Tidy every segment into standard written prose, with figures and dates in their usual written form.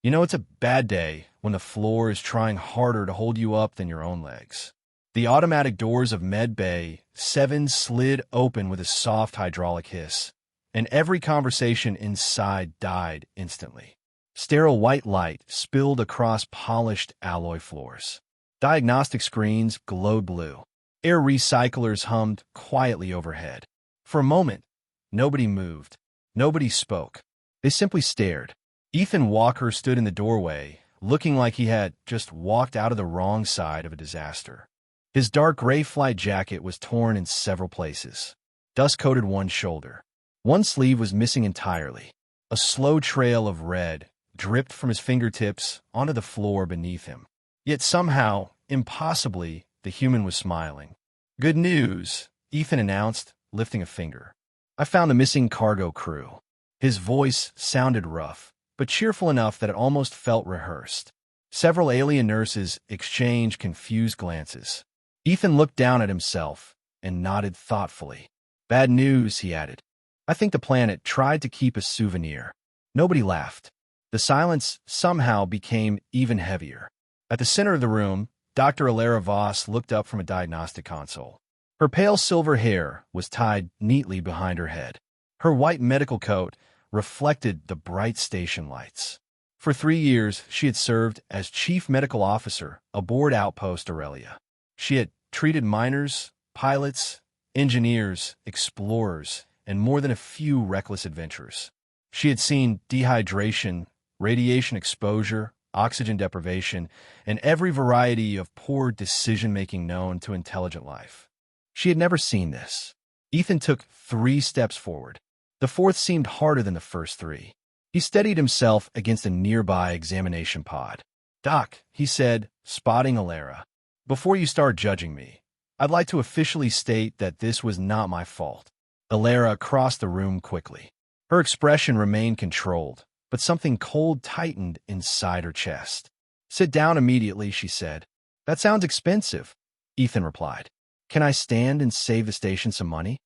You know it's a bad day when the floor is trying harder to hold you up than your own legs. The automatic doors of Med Bay 7 slid open with a soft hydraulic hiss, and every conversation inside died instantly. Sterile white light spilled across polished alloy floors. Diagnostic screens glowed blue. Air recyclers hummed quietly overhead. For a moment, nobody moved. Nobody spoke. They simply stared. Ethan Walker stood in the doorway, looking like he had just walked out of the wrong side of a disaster. His dark gray flight jacket was torn in several places. Dust coated one shoulder. One sleeve was missing entirely. A slow trail of red dripped from his fingertips onto the floor beneath him. Yet somehow, impossibly, the human was smiling. "Good news," Ethan announced, lifting a finger. "I found the missing cargo crew." His voice sounded rough, but cheerful enough that it almost felt rehearsed. Several alien nurses exchanged confused glances. Ethan looked down at himself and nodded thoughtfully. "Bad news," he added. "I think the planet tried to keep a souvenir." Nobody laughed. The silence somehow became even heavier. At the center of the room, Dr. Alara Voss looked up from a diagnostic console. Her pale silver hair was tied neatly behind her head. Her white medical coat reflected the bright station lights. For 3 years, she had served as chief medical officer aboard Outpost Aurelia. She had treated miners, pilots, engineers, explorers, and more than a few reckless adventurers. She had seen dehydration, radiation exposure, oxygen deprivation, and every variety of poor decision-making known to intelligent life. She had never seen this. Ethan took 3 steps forward. The fourth seemed harder than the first 3. He steadied himself against a nearby examination pod. "Doc," he said, spotting Alara, "before you start judging me, I'd like to officially state that this was not my fault." Alara crossed the room quickly. Her expression remained controlled, but something cold tightened inside her chest. "Sit down immediately," she said. "That sounds expensive," Ethan replied. "Can I stand and save the station some money?"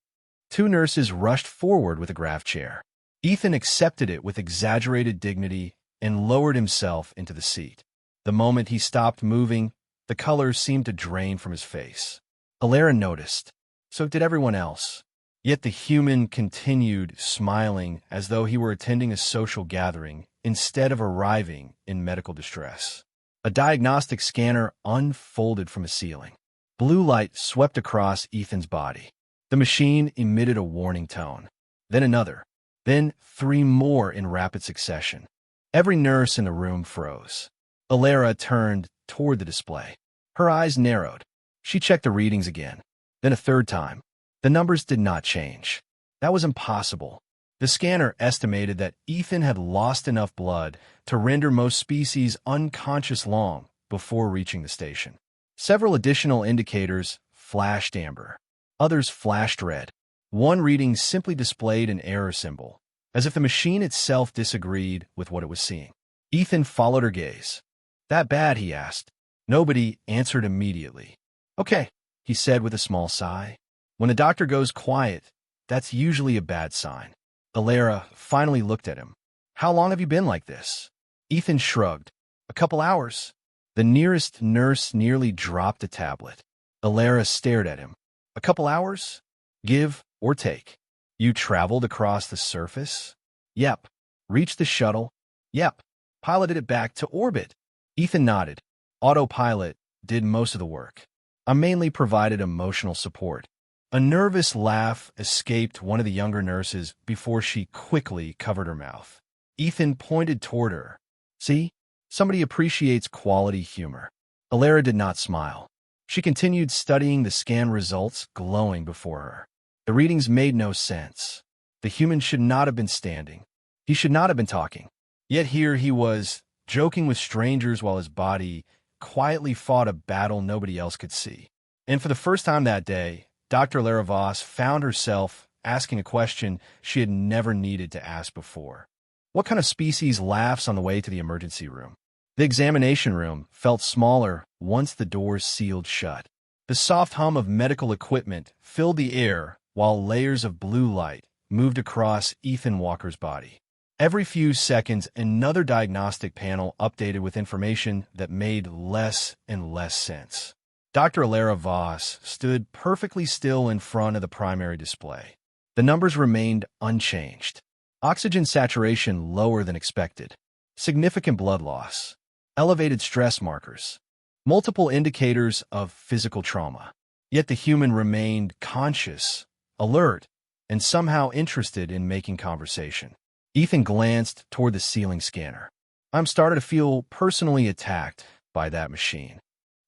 2 nurses rushed forward with a graft chair. Ethan accepted it with exaggerated dignity and lowered himself into the seat. The moment he stopped moving, the color seemed to drain from his face. Alara noticed. So did everyone else. Yet the human continued smiling as though he were attending a social gathering instead of arriving in medical distress. A diagnostic scanner unfolded from a ceiling. Blue light swept across Ethan's body. The machine emitted a warning tone. Then another. Then 3 more in rapid succession. Every nurse in the room froze. Alara turned toward the display. Her eyes narrowed. She checked the readings again. Then a 3rd time. The numbers did not change. That was impossible. The scanner estimated that Ethan had lost enough blood to render most species unconscious long before reaching the station. Several additional indicators flashed amber. Others flashed red. One reading simply displayed an error symbol, as if the machine itself disagreed with what it was seeing. Ethan followed her gaze. "That bad?" he asked. Nobody answered immediately. "Okay," he said with a small sigh. When the doctor goes quiet, that's usually a bad sign. Alara finally looked at him. "How long have you been like this?" Ethan shrugged. "A couple hours." The nearest nurse nearly dropped a tablet. Alara stared at him. "A couple hours? Give or take." "You traveled across the surface?" "Yep." "Reached the shuttle?" "Yep." "Piloted it back to orbit?" Ethan nodded. "Autopilot did most of the work. I mainly provided emotional support." A nervous laugh escaped one of the younger nurses before she quickly covered her mouth. Ethan pointed toward her. "See? Somebody appreciates quality humor." Alara did not smile. She continued studying the scan results glowing before her. The readings made no sense. The human should not have been standing. He should not have been talking. Yet here he was, joking with strangers while his body quietly fought a battle nobody else could see. And for the first time that day, Dr. Alara Voss found herself asking a question she had never needed to ask before. What kind of species laughs on the way to the emergency room? The examination room felt smaller once the doors sealed shut. The soft hum of medical equipment filled the air while layers of blue light moved across Ethan Walker's body. Every few seconds, another diagnostic panel updated with information that made less and less sense. Dr. Alara Voss stood perfectly still in front of the primary display. The numbers remained unchanged. Oxygen saturation lower than expected. Significant blood loss. Elevated stress markers. Multiple indicators of physical trauma. Yet the human remained conscious, alert, and somehow interested in making conversation. Ethan glanced toward the ceiling scanner. I'm starting to feel personally attacked by that machine.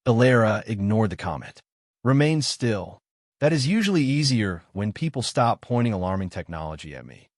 Alara ignored the comment. Remain still. That is usually easier when people stop pointing alarming technology at me.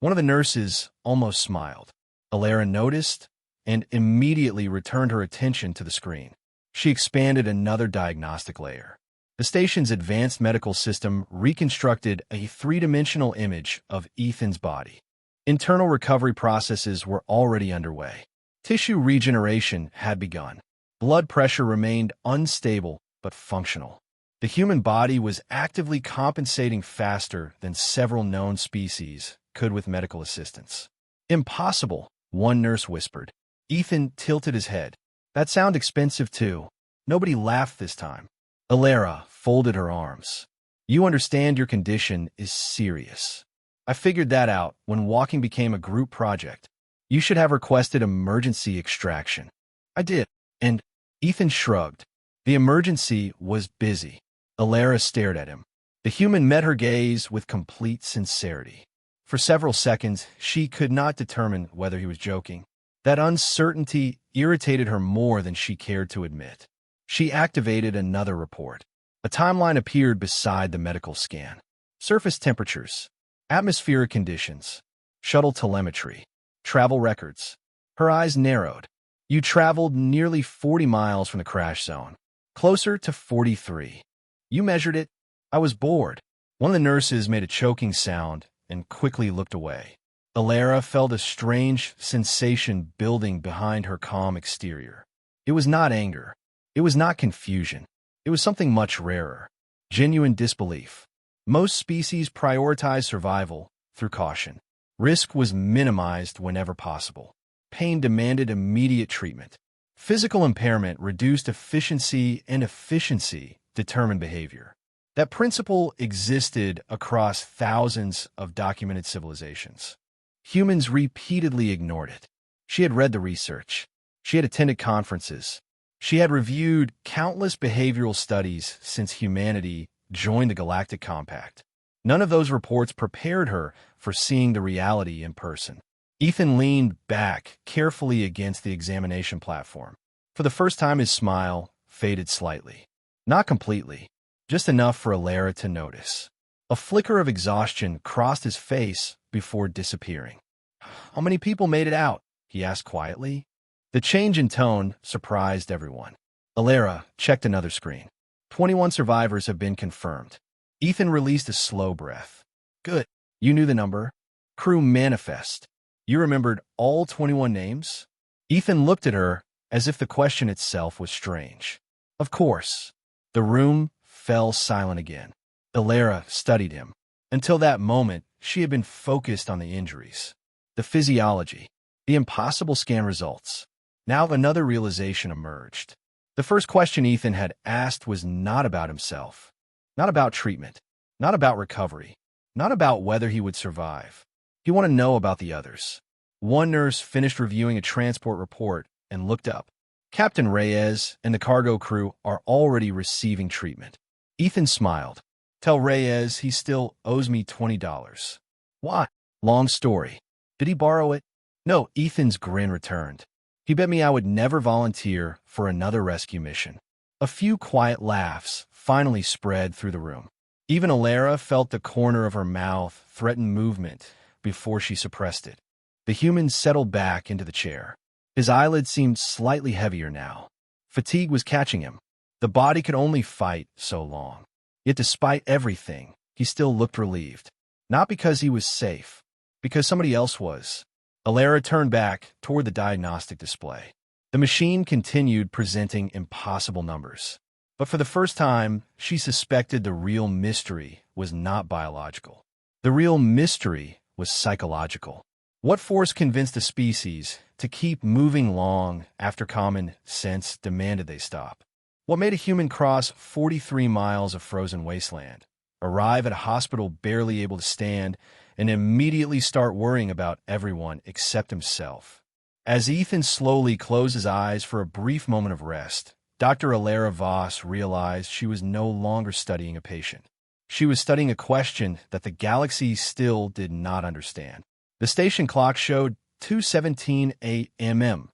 One of the nurses almost smiled. Alara noticed and immediately returned her attention to the screen. She expanded another diagnostic layer. The station's advanced medical system reconstructed a three-dimensional image of Ethan's body. Internal recovery processes were already underway. Tissue regeneration had begun. Blood pressure remained unstable but functional. The human body was actively compensating faster than several known species could with medical assistance. Impossible, one nurse whispered. Ethan tilted his head. That sounds expensive too. Nobody laughed this time. Alara folded her arms. You understand your condition is serious. I figured that out when walking became a group project. You should have requested emergency extraction. I did. And Ethan shrugged. The emergency was busy. Alara stared at him. The human met her gaze with complete sincerity. For several seconds, she could not determine whether he was joking. That uncertainty irritated her more than she cared to admit. She activated another report. A timeline appeared beside the medical scan. Surface temperatures, atmospheric conditions, shuttle telemetry, travel records. Her eyes narrowed. You traveled nearly 40 miles from the crash zone. Closer to 43. You measured it. I was bored. One of the nurses made a choking sound and quickly looked away. Alara felt a strange sensation building behind her calm exterior. It was not anger. It was not confusion. It was something much rarer. Genuine disbelief. Most species prioritize survival through caution. Risk was minimized whenever possible. Pain demanded immediate treatment. Physical impairment reduced efficiency, and efficiency determined behavior. That principle existed across thousands of documented civilizations. Humans repeatedly ignored it. She had read the research. She had attended conferences. She had reviewed countless behavioral studies since humanity joined the Galactic Compact. None of those reports prepared her for seeing the reality in person. Ethan leaned back carefully against the examination platform. For the first time, his smile faded slightly. Not completely, just enough for Alara to notice. A flicker of exhaustion crossed his face before disappearing. How many people made it out? He asked quietly. The change in tone surprised everyone. Alara checked another screen. 21 survivors have been confirmed. Ethan released a slow breath. Good. You knew the number. Crew manifest. You remembered all 21 names? Ethan looked at her as if the question itself was strange. Of course. The room fell silent again. Alara studied him. Until that moment, she had been focused on the injuries, the physiology, the impossible scan results. Now another realization emerged. The first question Ethan had asked was not about himself, not about treatment, not about recovery, not about whether he would survive. He wanted to know about the others. One nurse finished reviewing a transport report and looked up. Captain Reyes and the cargo crew are already receiving treatment. Ethan smiled. Tell Reyes he still owes me $20. Why? Long story. Did he borrow it? No, Ethan's grin returned. He bet me I would never volunteer for another rescue mission. A few quiet laughs finally spread through the room. Even Alara felt the corner of her mouth threaten movement before she suppressed it. The human settled back into the chair. His eyelids seemed slightly heavier now. Fatigue was catching him. The body could only fight so long. Yet despite everything, he still looked relieved. Not because he was safe, because somebody else was. Alara turned back toward the diagnostic display. The machine continued presenting impossible numbers. But for the first time, she suspected the real mystery was not biological. The real mystery was psychological. What force convinced the species to keep moving long after common sense demanded they stop? What made a human cross 43 miles of frozen wasteland, arrive at a hospital barely able to stand, and immediately start worrying about everyone except himself? As Ethan slowly closed his eyes for a brief moment of rest, Dr. Alara Voss realized she was no longer studying a patient. She was studying a question that the galaxy still did not understand. The station clock showed 2:17 a.m.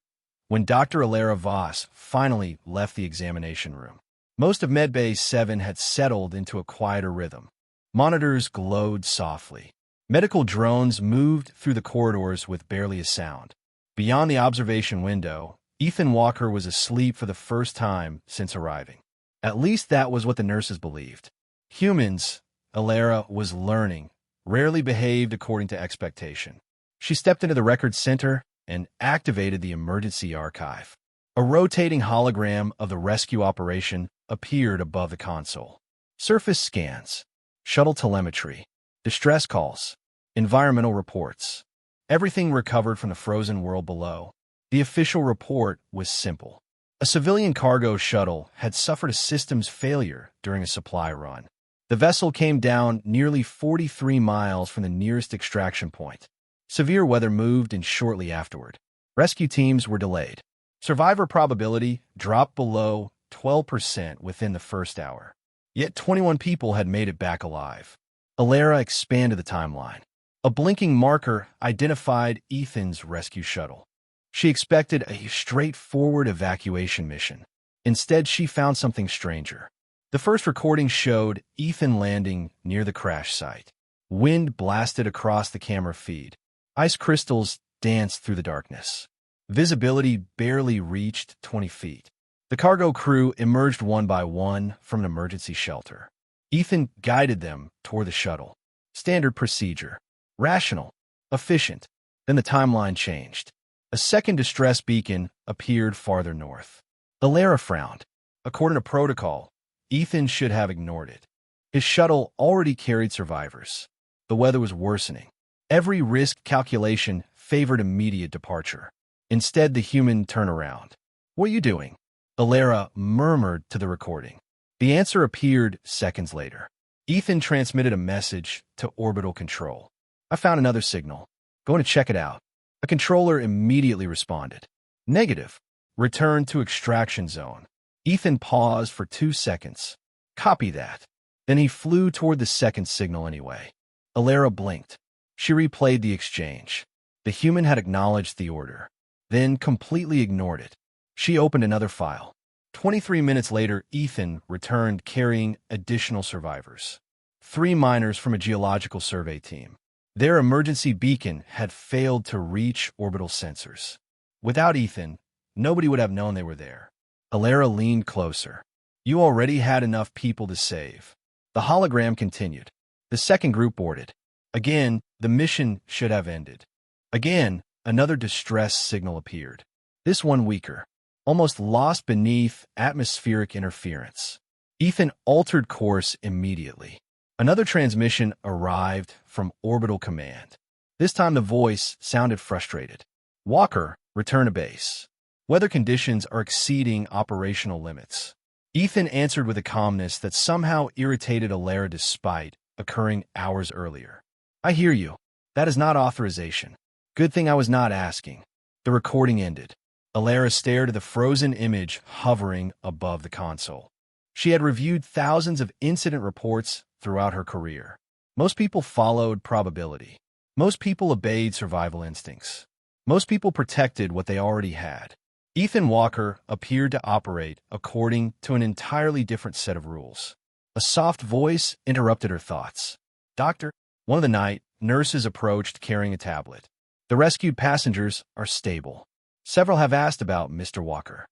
when Dr. Alara Voss finally left the examination room. Most of Medbay 7 had settled into a quieter rhythm. Monitors glowed softly. Medical drones moved through the corridors with barely a sound. Beyond the observation window, Ethan Walker was asleep for the first time since arriving. At least that was what the nurses believed. Humans, Alara was learning, rarely behaved according to expectation. She stepped into the record center and activated the emergency archive. A rotating hologram of the rescue operation appeared above the console. Surface scans, shuttle telemetry, distress calls, environmental reports. Everything recovered from the frozen world below. The official report was simple. A civilian cargo shuttle had suffered a systems failure during a supply run. The vessel came down nearly 43 miles from the nearest extraction point. Severe weather moved in shortly afterward. Rescue teams were delayed. Survivor probability dropped below 12% within the first hour. Yet 21 people had made it back alive. Alara expanded the timeline. A blinking marker identified Ethan's rescue shuttle. She expected a straightforward evacuation mission. Instead, she found something stranger. The first recording showed Ethan landing near the crash site. Wind blasted across the camera feed. Ice crystals danced through the darkness. Visibility barely reached 20 feet. The cargo crew emerged one by one from an emergency shelter. Ethan guided them toward the shuttle. Standard procedure. Rational. Efficient. Then the timeline changed. A second distress beacon appeared farther north. Alara frowned. According to protocol, Ethan should have ignored it. His shuttle already carried survivors. The weather was worsening. Every risk calculation favored immediate departure. Instead, the human turned around. "What are you doing?" Alara murmured to the recording. The answer appeared seconds later. Ethan transmitted a message to orbital control. "I found another signal. Going to check it out." A controller immediately responded. "Negative. Return to extraction zone." Ethan paused for 2 seconds. "Copy that." Then he flew toward the second signal anyway. Alara blinked. She replayed the exchange. The human had acknowledged the order, then completely ignored it. She opened another file. 23 minutes later, Ethan returned carrying additional survivors. 3 miners from a geological survey team. Their emergency beacon had failed to reach orbital sensors. Without Ethan, nobody would have known they were there. Alara leaned closer. "You already had enough people to save." The hologram continued. The second group boarded. Again, the mission should have ended. Again, another distress signal appeared. This one weaker, almost lost beneath atmospheric interference. Ethan altered course immediately. Another transmission arrived from Orbital Command. This time the voice sounded frustrated. "Walker, return to base. Weather conditions are exceeding operational limits." Ethan answered with a calmness that somehow irritated Alara despite occurring hours earlier. "I hear you. That is not authorization. Good thing I was not asking." The recording ended. Alara stared at the frozen image hovering above the console. She had reviewed thousands of incident reports throughout her career. Most people followed probability. Most people obeyed survival instincts. Most people protected what they already had. Ethan Walker appeared to operate according to an entirely different set of rules. A soft voice interrupted her thoughts. "Doctor," one of the night nurses approached carrying a tablet. "The rescued passengers are stable. Several have asked about Mr. Walker."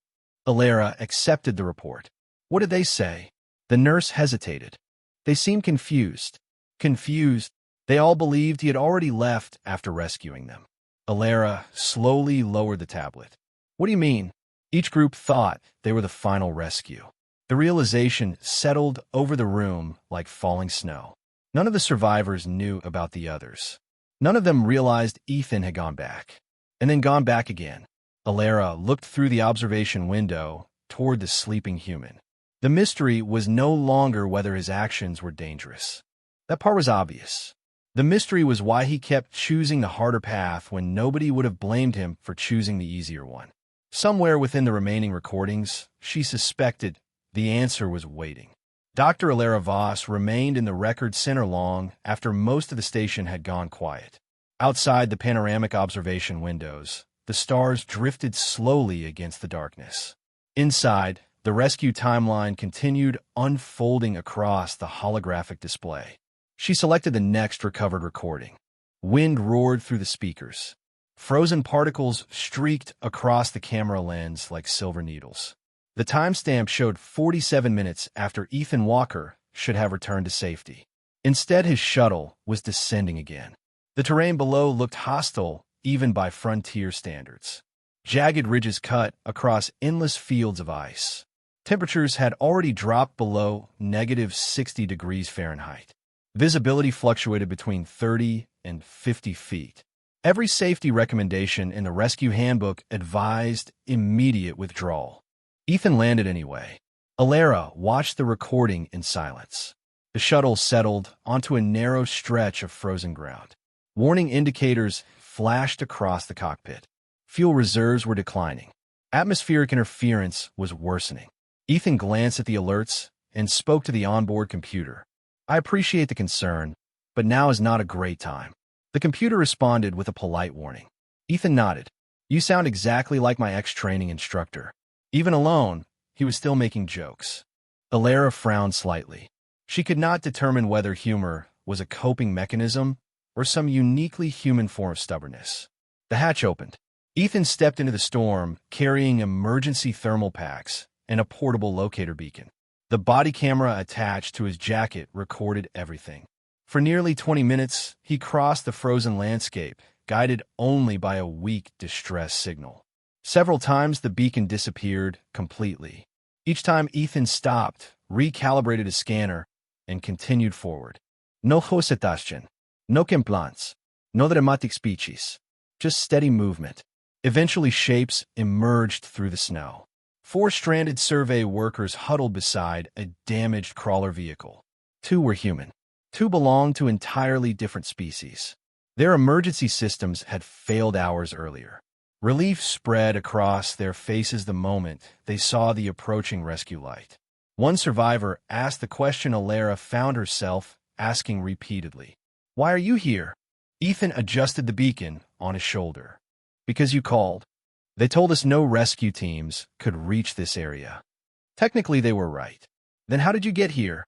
Alara accepted the report. "What did they say?" The nurse hesitated. "They seemed confused." Confused. They all believed he had already left after rescuing them. Alara slowly lowered the tablet. "What do you mean?" Each group thought they were the final rescue. The realization settled over the room like falling snow. None of the survivors knew about the others. None of them realized Ethan had gone back, and then gone back again. Alara looked through the observation window toward the sleeping human. The mystery was no longer whether his actions were dangerous. That part was obvious. The mystery was why he kept choosing the harder path when nobody would have blamed him for choosing the easier one. Somewhere within the remaining recordings, she suspected the answer was waiting. Dr. Alara Voss remained in the record center long after most of the station had gone quiet. Outside the panoramic observation windows, the stars drifted slowly against the darkness. Inside, the rescue timeline continued unfolding across the holographic display. She selected the next recovered recording. Wind roared through the speakers. Frozen particles streaked across the camera lens like silver needles. The timestamp showed 47 minutes after Ethan Walker should have returned to safety. Instead, his shuttle was descending again. The terrain below looked hostile even by frontier standards. Jagged ridges cut across endless fields of ice. Temperatures had already dropped below -60 degrees Fahrenheit. Visibility fluctuated between 30 and 50 feet. Every safety recommendation in the rescue handbook advised immediate withdrawal. Ethan landed anyway. Alara watched the recording in silence. The shuttle settled onto a narrow stretch of frozen ground. Warning indicators flashed across the cockpit. Fuel reserves were declining. Atmospheric interference was worsening. Ethan glanced at the alerts and spoke to the onboard computer. "I appreciate the concern, but now is not a great time." The computer responded with a polite warning. Ethan nodded. "You sound exactly like my ex-training instructor." Even alone, he was still making jokes. Alara frowned slightly. She could not determine whether humor was a coping mechanism or some uniquely human form of stubbornness. The hatch opened. Ethan stepped into the storm, carrying emergency thermal packs and a portable locator beacon. The body camera attached to his jacket recorded everything. For nearly 20 minutes, he crossed the frozen landscape, guided only by a weak distress signal. Several times the beacon disappeared completely. Each time Ethan stopped, recalibrated his scanner, and continued forward. No hosetaschen, no implants, no dramatic speeches, just steady movement. Eventually shapes emerged through the snow. 4 stranded survey workers huddled beside a damaged crawler vehicle. 2 were human. 2 belonged to entirely different species. Their emergency systems had failed hours earlier. Relief spread across their faces the moment they saw the approaching rescue light. One survivor asked the question Alara found herself asking repeatedly. "Why are you here?" Ethan adjusted the beacon on his shoulder. "Because you called. They told us no rescue teams could reach this area." Technically, they were right. "Then how did you get here?"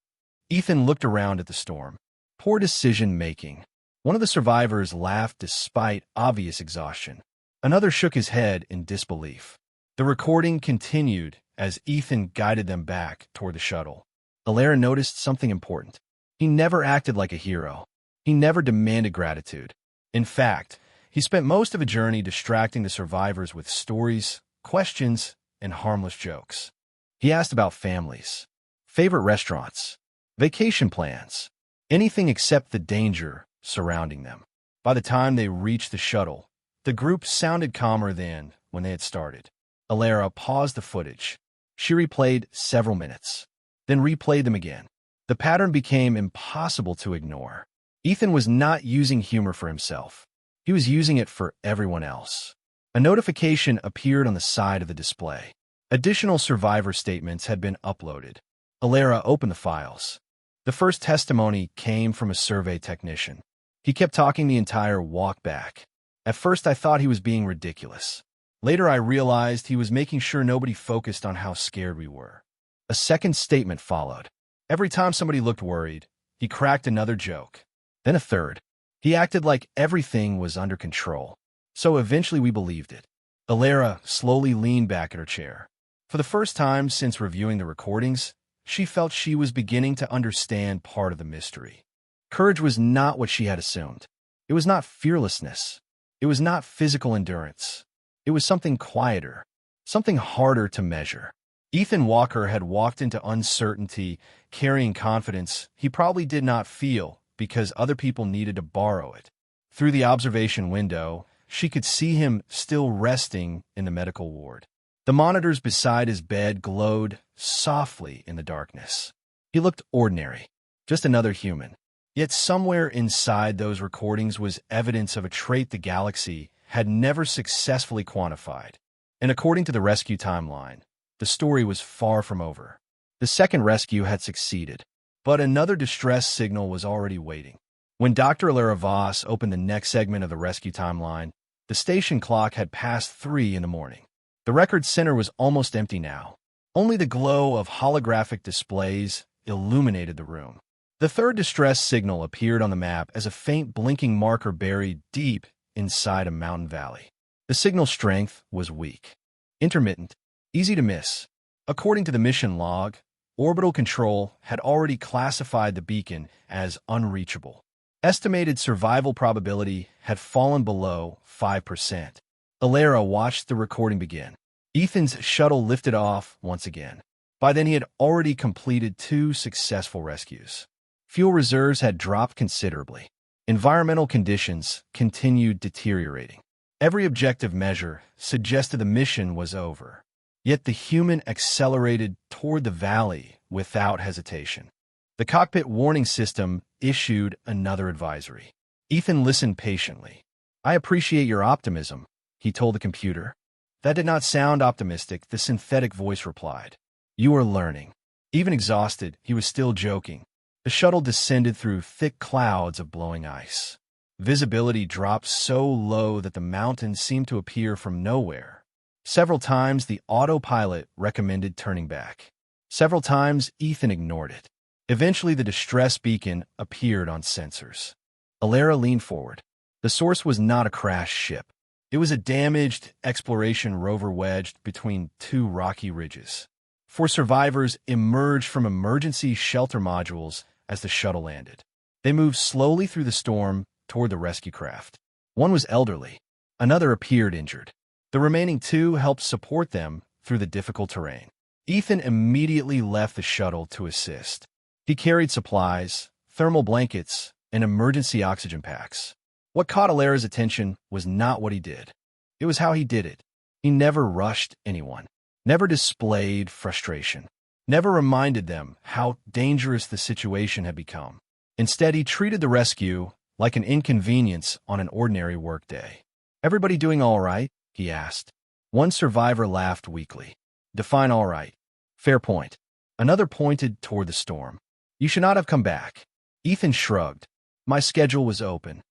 Ethan looked around at the storm. Poor decision-making. One of the survivors laughed despite obvious exhaustion. Another shook his head in disbelief. The recording continued as Ethan guided them back toward the shuttle. Alara noticed something important. He never acted like a hero. He never demanded gratitude. In fact, he spent most of the journey distracting the survivors with stories, questions, and harmless jokes. He asked about families, favorite restaurants, vacation plans, anything except the danger surrounding them. By the time they reached the shuttle, the group sounded calmer than when they had started. Alara paused the footage. She replayed several minutes, then replayed them again. The pattern became impossible to ignore. Ethan was not using humor for himself. He was using it for everyone else. A notification appeared on the side of the display. Additional survivor statements had been uploaded. Alara opened the files. The first testimony came from a survey technician. He kept talking the entire walk back. At first, I thought he was being ridiculous. Later, I realized he was making sure nobody focused on how scared we were. A second statement followed. Every time somebody looked worried, he cracked another joke. Then a third. He acted like everything was under control. So eventually we believed it. Alara slowly leaned back in her chair. For the first time since reviewing the recordings, she felt she was beginning to understand part of the mystery. Courage was not what she had assumed. It was not fearlessness. It was not physical endurance. It was something quieter, something harder to measure. Ethan Walker had walked into uncertainty, carrying confidence he probably did not feel because other people needed to borrow it. Through the observation window, she could see him still resting in the medical ward. The monitors beside his bed glowed softly in the darkness. He looked ordinary, just another human. Yet somewhere inside those recordings was evidence of a trait the galaxy had never successfully quantified. And according to the rescue timeline, the story was far from over. The second rescue had succeeded, but another distress signal was already waiting. When Dr. Alara Voss opened the next segment of the rescue timeline, the station clock had passed 3 in the morning. The record center was almost empty now. Only the glow of holographic displays illuminated the room. The third distress signal appeared on the map as a faint blinking marker buried deep inside a mountain valley. The signal strength was weak, intermittent, easy to miss. According to the mission log, Orbital Control had already classified the beacon as unreachable. Estimated survival probability had fallen below 5%. Alara watched the recording begin. Ethan's shuttle lifted off once again. By then, he had already completed 2 successful rescues. Fuel reserves had dropped considerably. Environmental conditions continued deteriorating. Every objective measure suggested the mission was over. Yet the human accelerated toward the valley without hesitation. The cockpit warning system issued another advisory. Ethan listened patiently. "I appreciate your optimism," he told the computer. "That did not sound optimistic," the synthetic voice replied. "You are learning." Even exhausted, he was still joking. The shuttle descended through thick clouds of blowing ice. Visibility dropped so low that the mountains seemed to appear from nowhere. Several times, the autopilot recommended turning back. Several times, Ethan ignored it. Eventually, the distress beacon appeared on sensors. Alara leaned forward. The source was not a crashed ship. It was a damaged exploration rover wedged between 2 rocky ridges. 4 survivors emerged from emergency shelter modules as the shuttle landed. They moved slowly through the storm toward the rescue craft. One was elderly. Another appeared injured. The remaining 2 helped support them through the difficult terrain. Ethan immediately left the shuttle to assist. He carried supplies, thermal blankets, and emergency oxygen packs. What caught Alara's attention was not what he did. It was how he did it. He never rushed anyone, never displayed frustration, never reminded them how dangerous the situation had become. Instead, he treated the rescue like an inconvenience on an ordinary workday. "Everybody doing all right?" he asked. One survivor laughed weakly. "Define all right." "Fair point." Another pointed toward the storm. "You should not have come back." Ethan shrugged. "My schedule was open.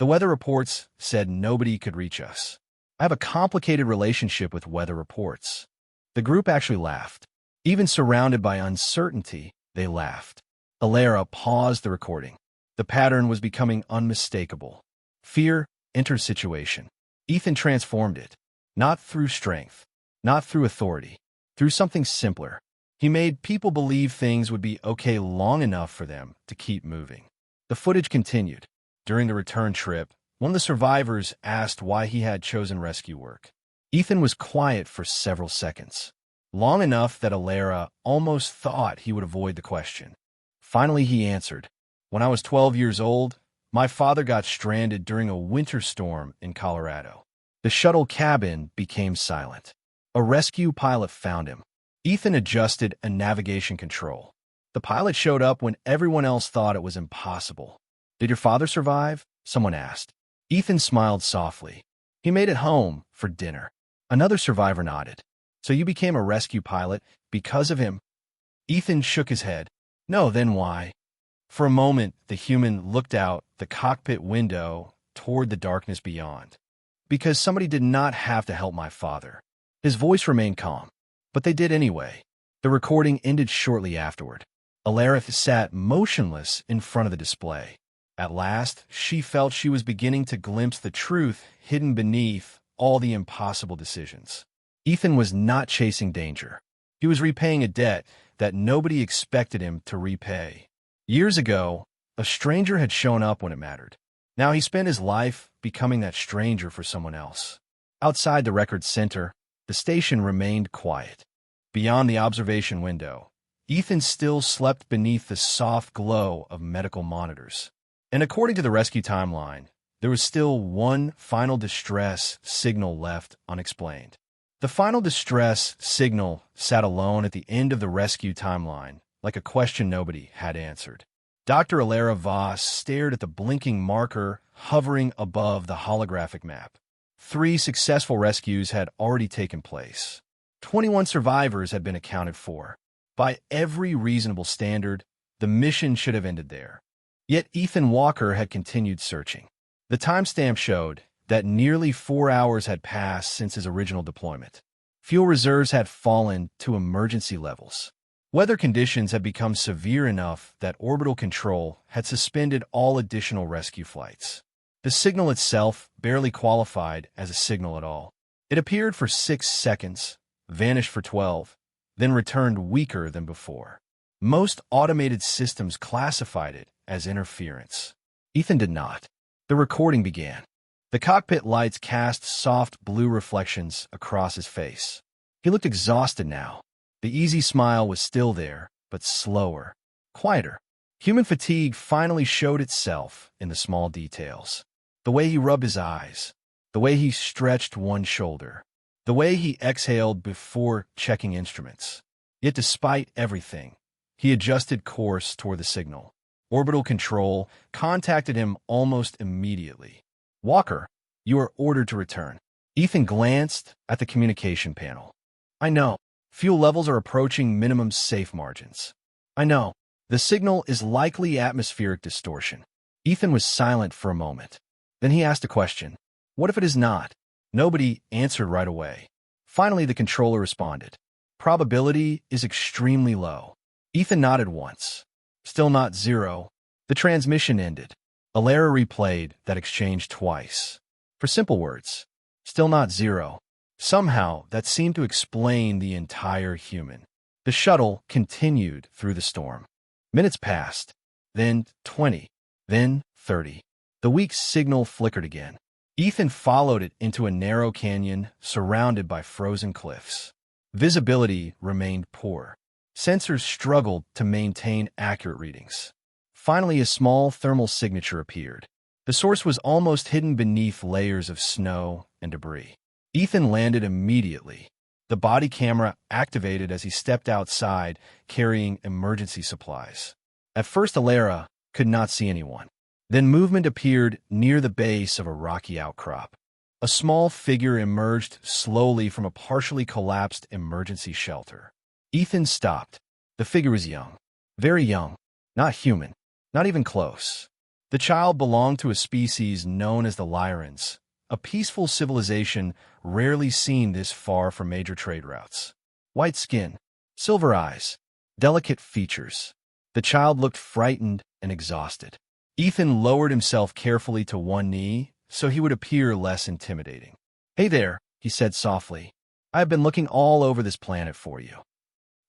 The weather reports said nobody could reach us. I have a complicated relationship with weather reports." The group actually laughed. Even surrounded by uncertainty, they laughed. Alara paused the recording. The pattern was becoming unmistakable. Fear entered situation. Ethan transformed it, not through strength, not through authority, through something simpler. He made people believe things would be okay long enough for them to keep moving. The footage continued. During the return trip, one of the survivors asked why he had chosen rescue work. Ethan was quiet for several seconds, long enough that Alara almost thought he would avoid the question. Finally, he answered, "When I was 12 years old, my father got stranded during a winter storm in Colorado. The shuttle cabin became silent. A rescue pilot found him. Ethan adjusted a navigation control. The pilot showed up when everyone else thought it was impossible. Did your father survive?" someone asked. Ethan smiled softly. "He made it home for dinner." Another survivor nodded. "So you became a rescue pilot because of him?" Ethan shook his head. "No, then why?" For a moment, the human looked out the cockpit window toward the darkness beyond. "Because somebody did not have to help my father." His voice remained calm. "But they did anyway." The recording ended shortly afterward. Alara sat motionless in front of the display. At last, she felt she was beginning to glimpse the truth hidden beneath all the impossible decisions. Ethan was not chasing danger. He was repaying a debt that nobody expected him to repay. Years ago, a stranger had shown up when it mattered. Now he spent his life becoming that stranger for someone else. Outside the record center, the station remained quiet. Beyond the observation window, Ethan still slept beneath the soft glow of medical monitors. And according to the rescue timeline, there was still one final distress signal left unexplained. The final distress signal sat alone at the end of the rescue timeline, like a question nobody had answered. Dr. Alara Voss stared at the blinking marker hovering above the holographic map. 3 successful rescues had already taken place. 21 survivors had been accounted for. By every reasonable standard, the mission should have ended there. Yet Ethan Walker had continued searching. The timestamp showed that nearly 4 hours had passed since his original deployment. Fuel reserves had fallen to emergency levels. Weather conditions had become severe enough that orbital control had suspended all additional rescue flights. The signal itself barely qualified as a signal at all. It appeared for 6 seconds, vanished for 12, then returned weaker than before. Most automated systems classified it as interference. Ethan did not. The recording began. The cockpit lights cast soft blue reflections across his face. He looked exhausted now. The easy smile was still there, but slower, quieter. Human fatigue finally showed itself in the small details. The way he rubbed his eyes, the way he stretched one shoulder, the way he exhaled before checking instruments. Yet despite everything, he adjusted course toward the signal. Orbital control contacted him almost immediately. "Walker, you are ordered to return." Ethan glanced at the communication panel. "I know. Fuel levels are approaching minimum safe margins. I know. The signal is likely atmospheric distortion." Ethan was silent for a moment. Then he asked a question. "What if it is not?" Nobody answered right away. Finally, the controller responded. "Probability is extremely low." Ethan nodded once. Still not 0. The transmission ended. Alara replayed that exchange twice. For simple words. Still not 0. Somehow, that seemed to explain the entire human. The shuttle continued through the storm. Minutes passed, then 20, then 30. The weak signal flickered again. Ethan followed it into a narrow canyon surrounded by frozen cliffs. Visibility remained poor. Sensors struggled to maintain accurate readings. Finally, a small thermal signature appeared. The source was almost hidden beneath layers of snow and debris. Ethan landed immediately. The body camera activated as he stepped outside, carrying emergency supplies. At first, Alara could not see anyone. Then movement appeared near the base of a rocky outcrop. A small figure emerged slowly from a partially collapsed emergency shelter. Ethan stopped. The figure was young. Very young. Not human. Not even close. The child belonged to a species known as the Lyrans, a peaceful civilization rarely seen this far from major trade routes. White skin, silver eyes, delicate features. The child looked frightened and exhausted. Ethan lowered himself carefully to one knee so he would appear less intimidating. "Hey there," he said softly. "I have been looking all over this planet for you."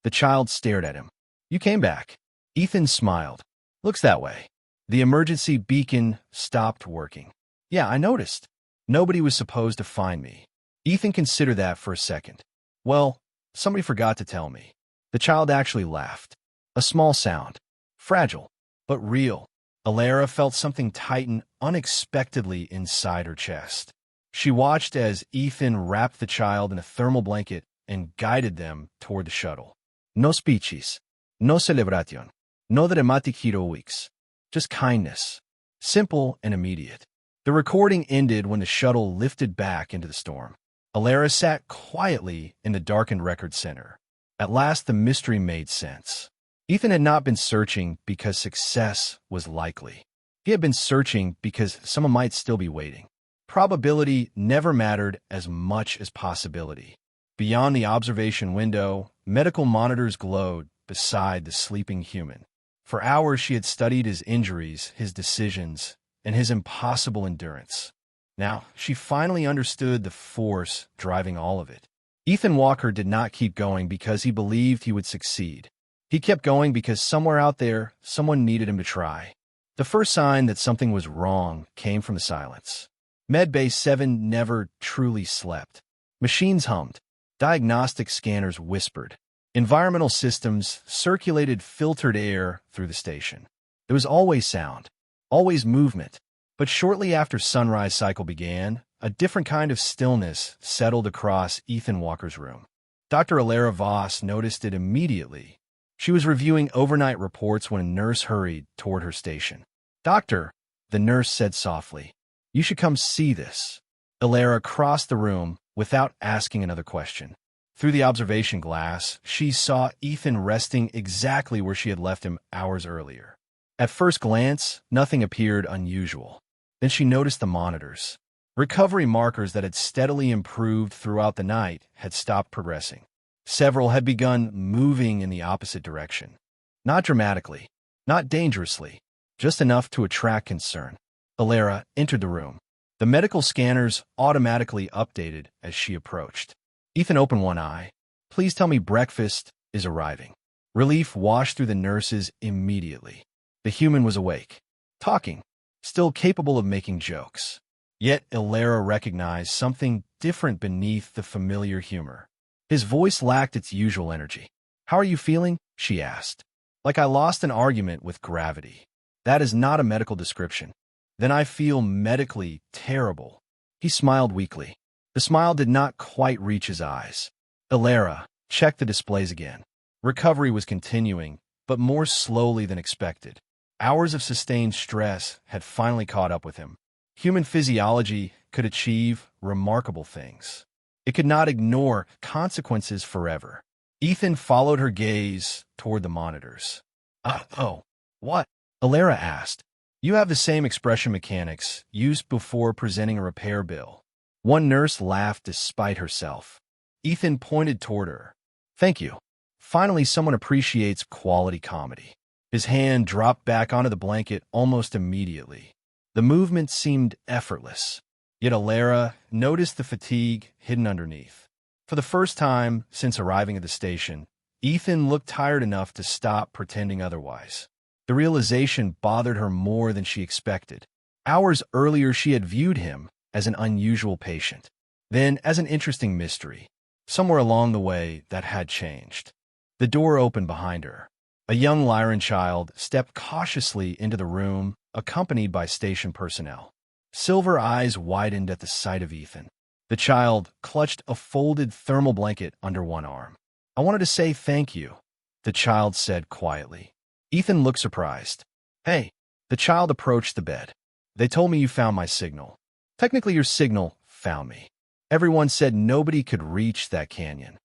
The child stared at him. "You came back." Ethan smiled. "Looks that way." The emergency beacon stopped working. "Yeah, I noticed. Nobody was supposed to find me." Ethan considered that for a second. "Well, somebody forgot to tell me." The child actually laughed. A small sound. Fragile, but real. Alara felt something tighten unexpectedly inside her chest. She watched as Ethan wrapped the child in a thermal blanket and guided them toward the shuttle. No speeches, no celebration, no dramatic heroics, just kindness, simple and immediate. The recording ended when the shuttle lifted back into the storm. Alara sat quietly in the darkened record center. At last, the mystery made sense. Ethan had not been searching because success was likely. He had been searching because someone might still be waiting. Probability never mattered as much as possibility. Beyond the observation window, medical monitors glowed beside the sleeping human. For hours she had studied his injuries, his decisions, and his impossible endurance. Now, she finally understood the force driving all of it. Ethan Walker did not keep going because he believed he would succeed. He kept going because somewhere out there, someone needed him to try. The first sign that something was wrong came from the silence. Medbay 7 never truly slept. Machines hummed. Diagnostic scanners whispered. Environmental systems circulated filtered air through the station. There was always sound, always movement, But shortly after sunrise cycle began, a different kind of stillness settled across Ethan Walker's room. Dr. Alara Voss noticed it immediately. She was reviewing overnight reports when a nurse hurried toward her station. "Doctor," the nurse said softly, "you should come see this." Alara crossed the room without asking another question. Through the observation glass, she saw Ethan resting exactly where she had left him hours earlier. At first glance, nothing appeared unusual. Then she noticed the monitors. Recovery markers that had steadily improved throughout the night had stopped progressing. Several had begun moving in the opposite direction. Not dramatically, not dangerously, just enough to attract concern. Alara entered the room. The medical scanners automatically updated as she approached. Ethan opened one eye. "Please tell me breakfast is arriving." Relief washed through the nurses immediately. The human was awake, talking, still capable of making jokes. Yet Alara recognized something different beneath the familiar humor. His voice lacked its usual energy. "How are you feeling?" she asked. "Like I lost an argument with gravity." "That is not a medical description." "Then I feel medically terrible." He smiled weakly. The smile did not quite reach his eyes. Alara checked the displays again. Recovery was continuing, but more slowly than expected. Hours of sustained stress had finally caught up with him. Human physiology could achieve remarkable things. It could not ignore consequences forever. Ethan followed her gaze toward the monitors. Oh, what?" Alara asked. "You have the same expression mechanics used before presenting a repair bill." One nurse laughed despite herself. Ethan pointed toward her. "Thank you. Finally, someone appreciates quality comedy." His hand dropped back onto the blanket almost immediately. The movement seemed effortless. Yet Alara noticed the fatigue hidden underneath. For the first time since arriving at the station, Ethan looked tired enough to stop pretending otherwise. The realization bothered her more than she expected. Hours earlier, she had viewed him as an unusual patient, then as an interesting mystery. Somewhere along the way, that had changed. The door opened behind her. A young Lyran child stepped cautiously into the room, accompanied by station personnel. Silver eyes widened at the sight of Ethan. The child clutched a folded thermal blanket under one arm. "I wanted to say thank you," the child said quietly. Ethan looked surprised. "Hey." The child approached the bed. "They told me you found my signal." "Technically, your signal found me. Everyone said nobody could reach that canyon."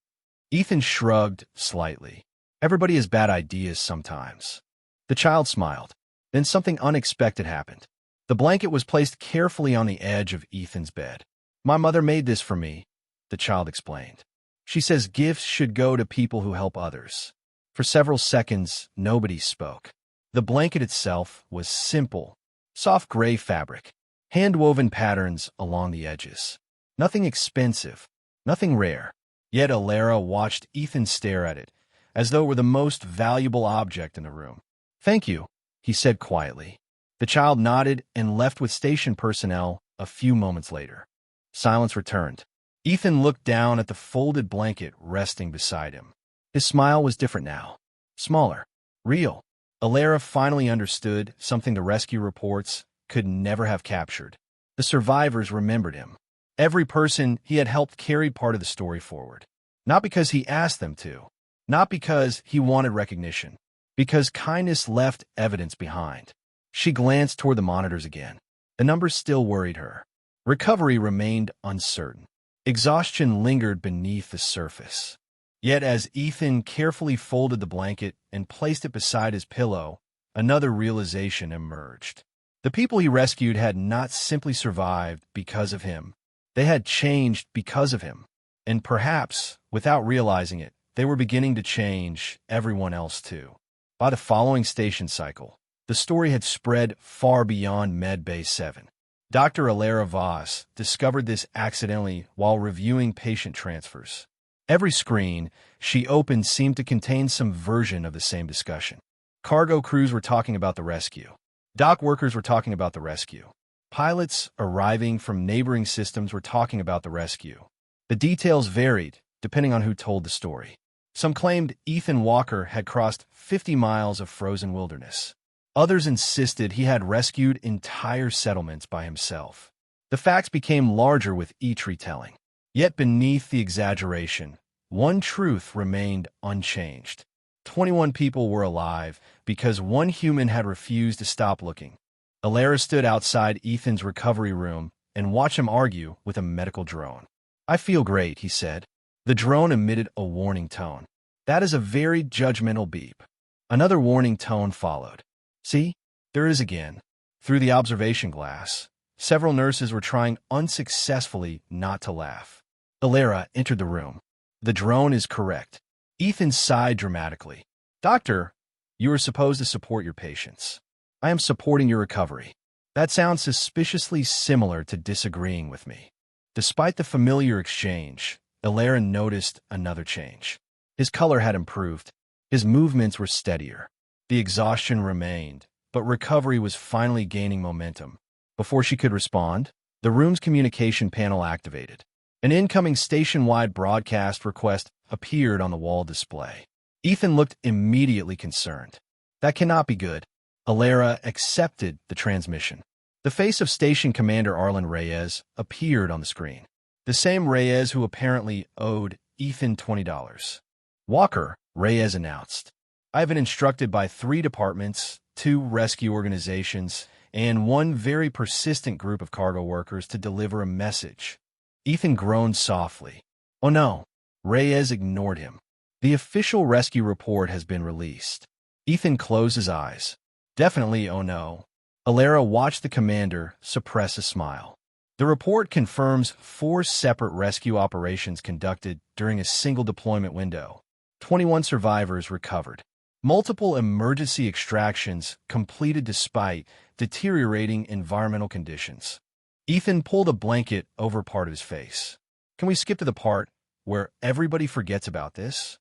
Ethan shrugged slightly. "Everybody has bad ideas sometimes." The child smiled. Then something unexpected happened. The blanket was placed carefully on the edge of Ethan's bed. "My mother made this for me," the child explained. "She says gifts should go to people who help others." For several seconds, nobody spoke. The blanket itself was simple, soft gray fabric, hand-woven patterns along the edges. Nothing expensive, nothing rare. Yet Alara watched Ethan stare at it, as though it were the most valuable object in the room. "Thank you," he said quietly. The child nodded and left with station personnel a few moments later. Silence returned. Ethan looked down at the folded blanket resting beside him. His smile was different now. Smaller. Real. Alara finally understood something the rescue reports could never have captured. The survivors remembered him. Every person he had helped carried part of the story forward. Not because he asked them to. Not because he wanted recognition. Because kindness left evidence behind. She glanced toward the monitors again. The numbers still worried her. Recovery remained uncertain. Exhaustion lingered beneath the surface. Yet as Ethan carefully folded the blanket and placed it beside his pillow, another realization emerged. The people he rescued had not simply survived because of him. They had changed because of him. And perhaps, without realizing it, they were beginning to change everyone else too. By the following station cycle, the story had spread far beyond Med Bay 7. Dr. Alara Voss discovered this accidentally while reviewing patient transfers. Every screen she opened seemed to contain some version of the same discussion. Cargo crews were talking about the rescue. Dock workers were talking about the rescue. Pilots arriving from neighboring systems were talking about the rescue. The details varied, depending on who told the story. Some claimed Ethan Walker had crossed 50 miles of frozen wilderness. Others insisted he had rescued entire settlements by himself. The facts became larger with each retelling. Yet beneath the exaggeration, one truth remained unchanged. 21 people were alive because one human had refused to stop looking. Alara stood outside Ethan's recovery room and watched him argue with a medical drone. "I feel great," he said. The drone emitted a warning tone. "That is a very judgmental beep." Another warning tone followed. "See, there is again." Through the observation glass, several nurses were trying unsuccessfully not to laugh. Alara entered the room. "The drone is correct." Ethan sighed dramatically. "Doctor, you are supposed to support your patients. I am supporting your recovery." That sounds suspiciously similar to disagreeing with me. Despite the familiar exchange, Alara noticed another change. His color had improved. His movements were steadier. The exhaustion remained, but recovery was finally gaining momentum. Before she could respond, the room's communication panel activated. An incoming station-wide broadcast request appeared on the wall display. Ethan looked immediately concerned. "That cannot be good." Alara accepted the transmission. The face of Station Commander Arlen Reyes appeared on the screen. The same Reyes who apparently owed Ethan $20. "Walker," Reyes announced. "I have been instructed by 3 departments, 2 rescue organizations, and 1 very persistent group of cargo workers to deliver a message." Ethan groaned softly. "Oh no." Reyes ignored him. "The official rescue report has been released." Ethan closed his eyes. "Definitely oh no." Alara watched the commander suppress a smile. "The report confirms 4 separate rescue operations conducted during a single deployment window. 21 survivors recovered. Multiple emergency extractions completed despite deteriorating environmental conditions." Ethan pulled a blanket over part of his face. "Can we skip to the part where everybody forgets about this?"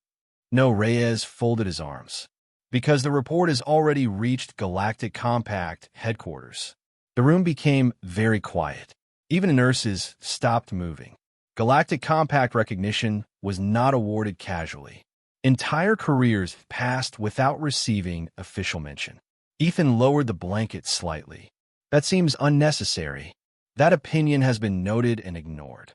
"No," Reyes folded his arms. "Because the report has already reached Galactic Compact headquarters." The room became very quiet. Even the nurses stopped moving. Galactic Compact recognition was not awarded casually. Entire careers passed without receiving official mention. Ethan lowered the blanket slightly. "That seems unnecessary. That opinion has been noted and ignored."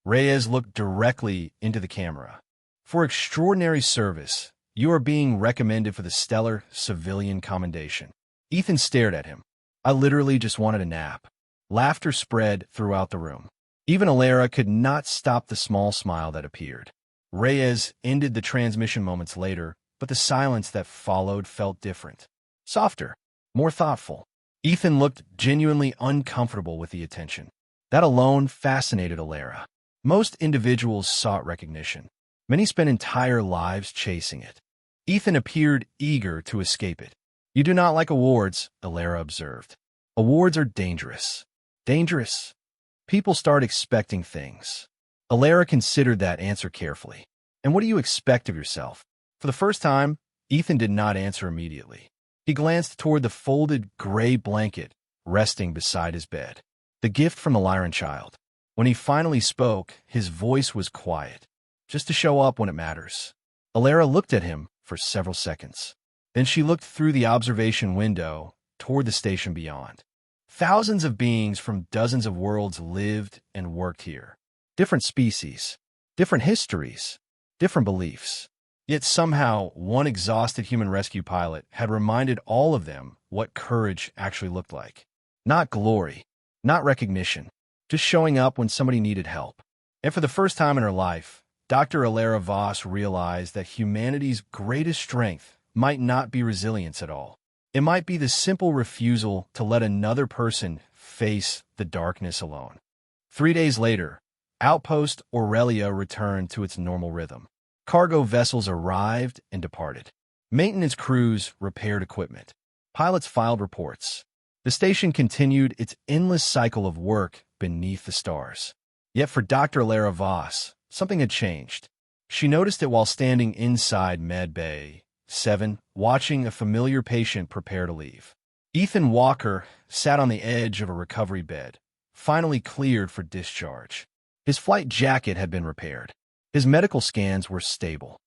Reyes looked directly into the camera. "For extraordinary service, you are being recommended for the Stellar Civilian Commendation." Ethan stared at him. "I literally just wanted a nap." Laughter spread throughout the room. Even Alara could not stop the small smile that appeared. Reyes ended the transmission moments later, but the silence that followed felt different. Softer, more thoughtful. Ethan looked genuinely uncomfortable with the attention. That alone fascinated Alara. Most individuals sought recognition. Many spent entire lives chasing it. Ethan appeared eager to escape it. "You do not like awards," Alara observed. "Awards are dangerous." "Dangerous?" People start expecting things. Alara considered that answer carefully. "And what do you expect of yourself?" For the first time, Ethan did not answer immediately. He glanced toward the folded gray blanket resting beside his bed. The gift from the Lyran child. When he finally spoke, his voice was quiet. "Just to show up when it matters." Alara looked at him for several seconds. Then she looked through the observation window toward the station beyond. Thousands of beings from dozens of worlds lived and worked here. Different species, different histories, different beliefs. Yet somehow, one exhausted human rescue pilot had reminded all of them what courage actually looked like. Not glory, not recognition, just showing up when somebody needed help. And for the first time in her life, Dr. Alara Voss realized that humanity's greatest strength might not be resilience at all. It might be the simple refusal to let another person face the darkness alone. 3 days later, Outpost Aurelia returned to its normal rhythm. Cargo vessels arrived and departed. Maintenance crews repaired equipment. Pilots filed reports. The station continued its endless cycle of work beneath the stars. Yet for Dr. Alara Voss, something had changed. She noticed it while standing inside Med Bay 7, watching a familiar patient prepare to leave. Ethan Walker sat on the edge of a recovery bed, finally cleared for discharge. His flight jacket had been repaired. His medical scans were stable.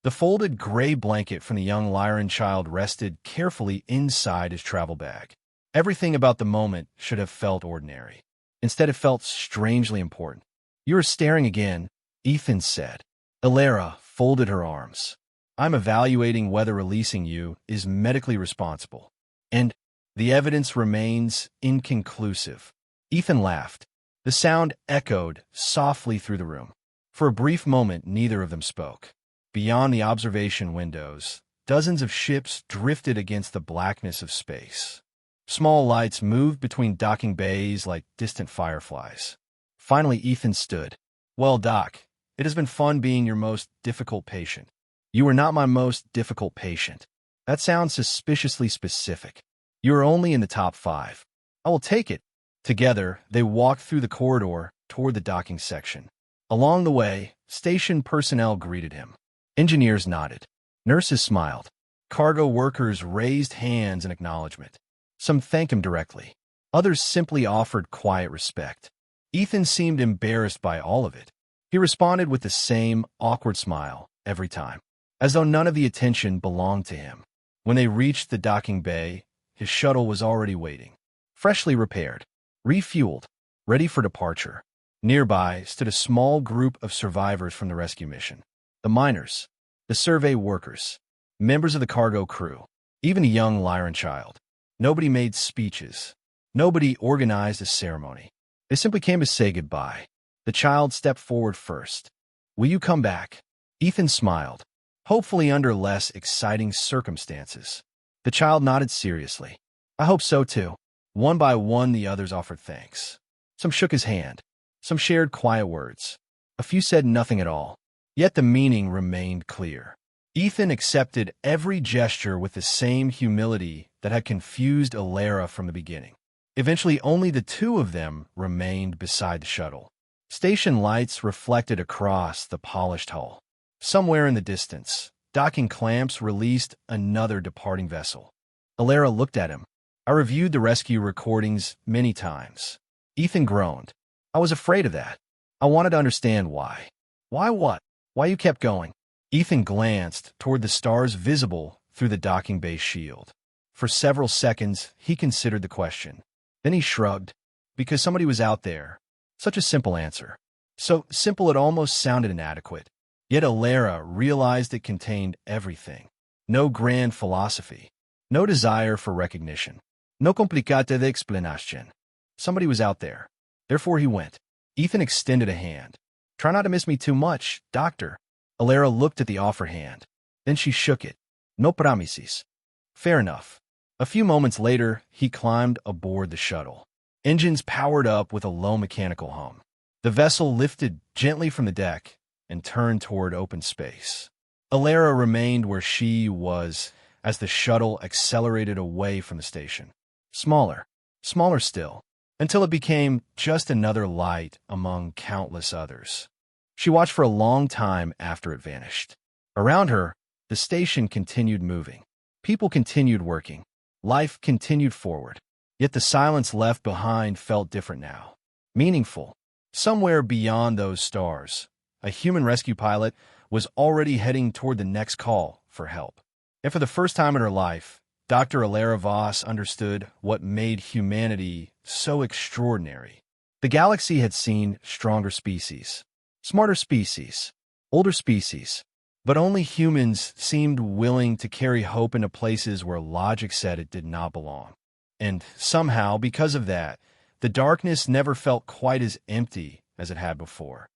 The folded gray blanket from the young Lyran child rested carefully inside his travel bag. Everything about the moment should have felt ordinary. Instead, it felt strangely important. "You are staring again," Ethan said. Alara folded her arms. "I'm evaluating whether releasing you is medically responsible. And the evidence remains inconclusive." Ethan laughed. The sound echoed softly through the room. For a brief moment, neither of them spoke. Beyond the observation windows, dozens of ships drifted against the blackness of space. Small lights moved between docking bays like distant fireflies. Finally, Ethan stood. "Well, Doc, it has been fun being your most difficult patient." "You are not my most difficult patient." "That sounds suspiciously specific." "You are only in the top 5. "I will take it." Together, they walked through the corridor toward the docking section. Along the way, station personnel greeted him. Engineers nodded. Nurses smiled. Cargo workers raised hands in acknowledgement. Some thanked him directly. Others simply offered quiet respect. Ethan seemed embarrassed by all of it. He responded with the same awkward smile every time, as though none of the attention belonged to him. When they reached the docking bay, his shuttle was already waiting. Freshly repaired, refueled, ready for departure. Nearby stood a small group of survivors from the rescue mission. The miners, the survey workers, members of the cargo crew, even a young Lyran child. Nobody made speeches. Nobody organized a ceremony. They simply came to say goodbye. The child stepped forward first. "Will you come back?" Ethan smiled, hopefully under less exciting circumstances. The child nodded seriously. "I hope so too." One by one, the others offered thanks. Some shook his hand. Some shared quiet words. A few said nothing at all. Yet the meaning remained clear. Ethan accepted every gesture with the same humility that had confused Alara from the beginning. Eventually, only the two of them remained beside the shuttle. Station lights reflected across the polished hull. Somewhere in the distance, docking clamps released another departing vessel. Alara looked at him. "I reviewed the rescue recordings many times." Ethan groaned. "I was afraid of that. I wanted to understand why." "Why what? Why you kept going?" Ethan glanced toward the stars visible through the docking bay shield. For several seconds, he considered the question. Then he shrugged. Because somebody was out there. Such a simple answer. So simple it almost sounded inadequate. Yet Alara realized it contained everything. No grand philosophy. No desire for recognition. No complicate de explicación. Somebody was out there. Therefore he went. Ethan extended a hand. "Try not to miss me too much, doctor." Alara looked at the offer hand. Then she shook it. "No promises." Fair enough. A few moments later, he climbed aboard the shuttle. Engines powered up with a low mechanical hum. The vessel lifted gently from the deck and turned toward open space. Alara remained where she was as the shuttle accelerated away from the station. Smaller, smaller still, until it became just another light among countless others. She watched for a long time after it vanished. Around her, the station continued moving. People continued working. Life continued forward. Yet the silence left behind felt different now. Meaningful. Somewhere beyond those stars, a human rescue pilot was already heading toward the next call for help. And for the first time in her life, Dr. Alara Voss understood what made humanity so extraordinary. The galaxy had seen stronger species, smarter species, older species, but only humans seemed willing to carry hope into places where logic said it did not belong. And somehow, because of that, the darkness never felt quite as empty as it had before.